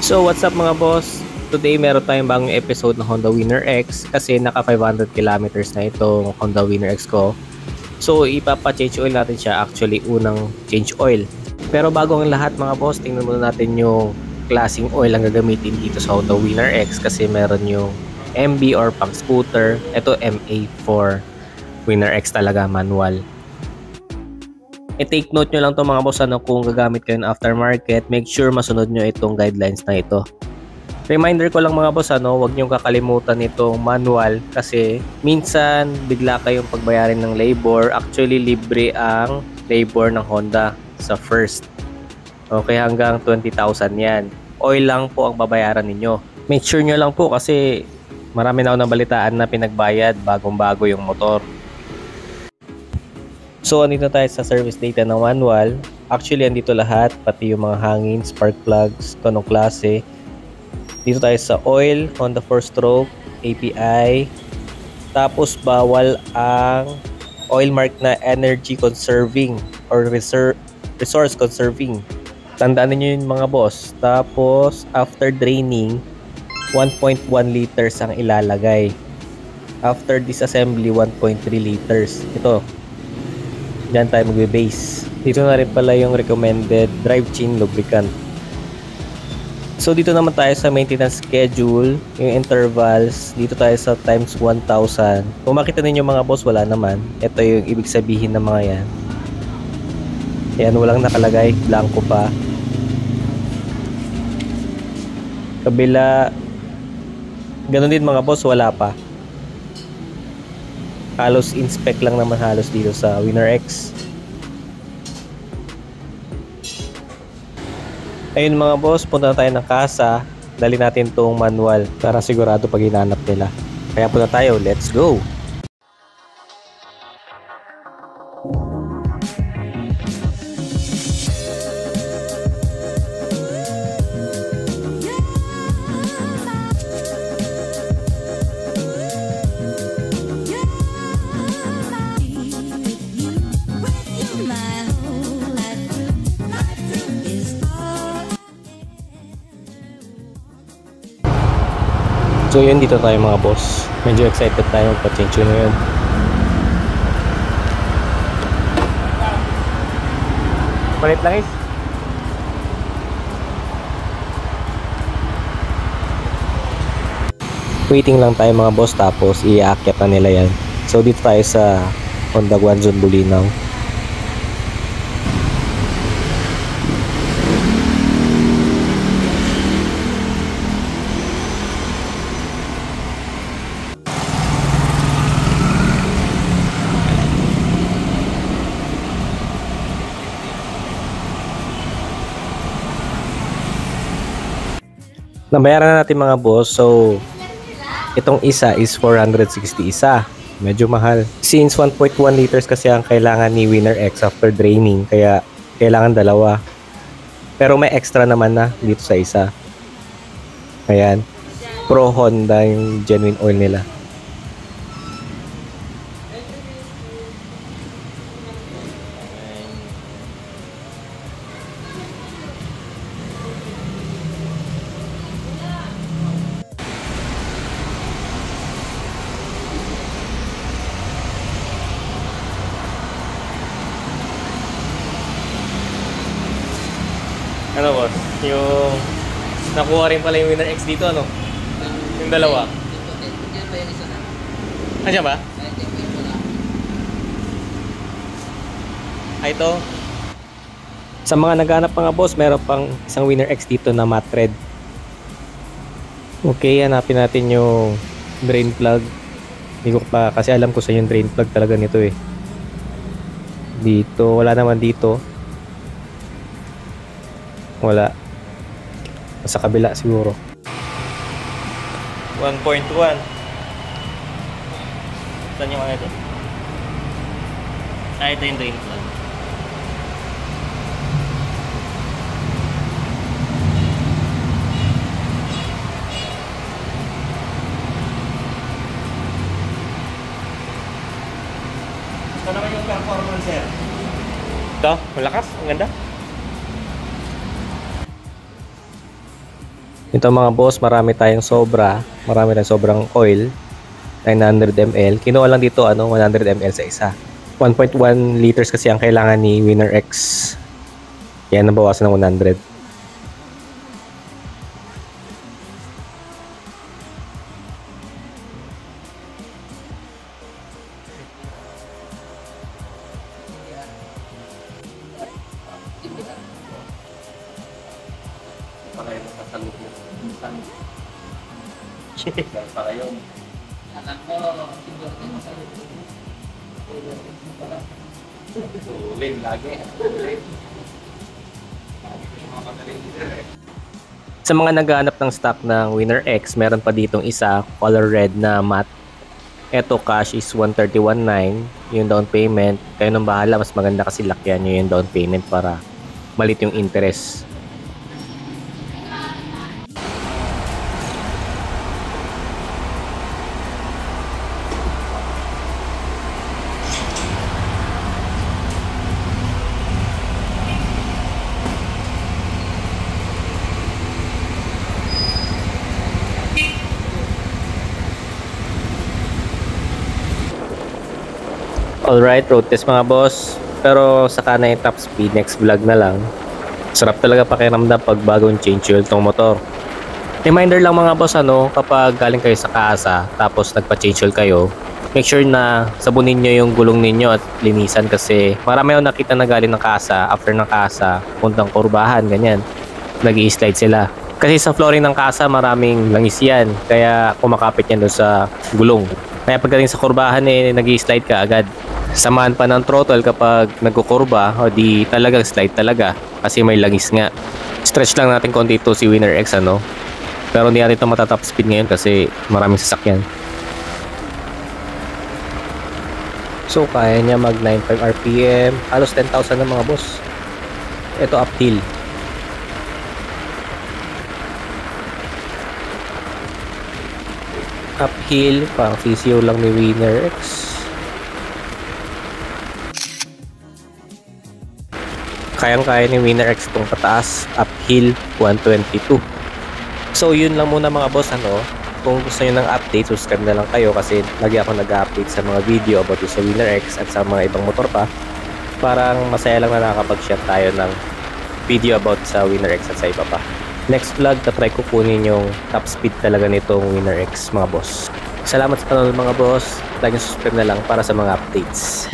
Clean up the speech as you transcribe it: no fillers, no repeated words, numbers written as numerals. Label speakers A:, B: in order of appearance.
A: So what's up mga boss? Today meron tayong bagong episode ng Honda Winner X kasi naka 500 kilometers na itong Honda Winner X ko. So ipapa-change oil natin siya, actually unang change oil. Pero bago ang lahat mga boss, tingnan muna natin yung klaseng oil ang gagamitin dito sa Honda Winner X kasi meron yung MB or pang scooter. Ito MA for Winner X talaga, manual. I-take note nyo lang to mga boss, kung gagamit kayo ng aftermarket, make sure masunod nyo itong guidelines na ito. Reminder ko lang mga boss, huwag nyo kakalimutan itong manual kasi minsan bigla kayong pagbayarin ng labor. Actually libre ang labor ng Honda sa first. Okay, hanggang 20,000 yan. Oil lang po ang babayaran ninyo. Make sure nyo lang po kasi marami na ako nabalitaan na pinagbayad bagong-bago yung motor. So, andito tayo sa service data ng manual. Actually, andito lahat, pati yung mga hangin, spark plugs, kung anong klase. Dito tayo sa oil, Honda 4-stroke, API. Tapos, bawal ang oil mark na energy conserving or resource conserving. Tandaan niyo yun mga boss. Tapos, after draining, 1.1 liters ang ilalagay. After disassembly, 1.3 liters. Ito. Diyan tayo magbe-base. Dito na rin pala yung recommended drive chain lubricant. So dito naman tayo sa maintenance schedule, yung intervals. Dito tayo sa times 1,000. Kung makita ninyo mga boss, wala naman. Ito yung ibig sabihin ng mga yan. Yan, walang nakalagay. Blanco pa. Kabila, ganun din mga boss, wala pa. Halos inspect lang naman halos dito sa Winner X. Ayun mga boss, punta na tayo ng kasa. Dali natin tong manual para sigurado pag hinanap nila. Kaya punta tayo, let's go! So yun, dito tayo mga boss. Medyo excited tayo magpa-change ngayon. Palit lang is. Waiting lang tayo mga boss, tapos i-aakyat na nila yan. So dito tayo sa Honda Guanzon Bulinaw. Nabayaran na natin mga boss. So itong isa is 460 isa. Medyo mahal. Since 1.1 liters kasi ang kailangan ni Winner X after draining, kaya kailangan dalawa. Pero may extra naman na dito sa isa. Ayan. Pro Honda yung genuine oil nila. Ano boss? Yung nakuha rin pala yung Winner X dito, ano? Yung dalawa. Andiyan ba? Ay, ito. Sa mga naghanap mga boss, meron pang isang Winner X dito na matte red. Okay, hanapin natin yung drain plug. Hindi ko pa kasi alam ko sa yung drain plug talaga nito eh. Dito, wala naman dito. Wala. Sa kabila siguro. 1.1. Saan yung mga ito? Ah, ito yung drain plug. Ito naman yung performance, sir. Ito, malakas. Ang ganda. Ito mga boss, marami tayong sobrang oil, 900 ml. Kinuha lang dito 100 ml sa isa. 1.1 liters kasi ang kailangan ni Winner X. Yan, nabawasan ng 100. Sa mga naghahanap ng stock ng Winner X, meron pa ditong isa, color red na matte. Eto cash is 131.9 yung down payment. Kayo nang bahala, mas maganda kasi lakyan nyo yung down payment para malit yung interest. Alright, road test mga boss. Pero saka na yung top speed, next vlog na lang. Sarap talaga pakiramdam pag bagong change oil tong motor. Reminder lang mga boss, kapag galing kayo sa kaasa, tapos nagpa-change oil kayo, make sure na sabunin nyo yung gulong ninyo at linisan kasi marami ako nakita na galing ng kaasa, after ng kaasa, puntang kurbahan, ganyan. Nag-i-slide sila. Kasi sa flooring ng kaasa, maraming langis yan. Kaya kumakapit yan doon sa gulong. Kaya pagdating sa kurbahan, nag-i-slide ka agad. Samahan pa ng throttle kapag nagkukurba, o di talagang slide talaga kasi may langis nga. Stretch lang natin konti ito si Winner X, pero hindi natin ito matatop speed ngayon kasi maraming sasakyan. So kaya niya mag 95 RPM, halos 10,000 na mga boss. Ito uphill. Uphill, parang CCO lang ni Winner X. Kayang-kaya ni Winner X itong pataas, uphill 122. So yun lang muna mga boss, kung gusto niyo ng update, subscribe na lang kayo kasi lagi ako nag-update sa mga video about sa Winner X at sa mga ibang motor pa. Parang masaya lang na nakakapag-share tayo ng video about sa Winner X at sa iba pa. Next vlog, tatry ko kunin yung top speed talaga nitong Winner X mga boss. Salamat sa panonood mga boss. Lagi subscribe na lang para sa mga updates.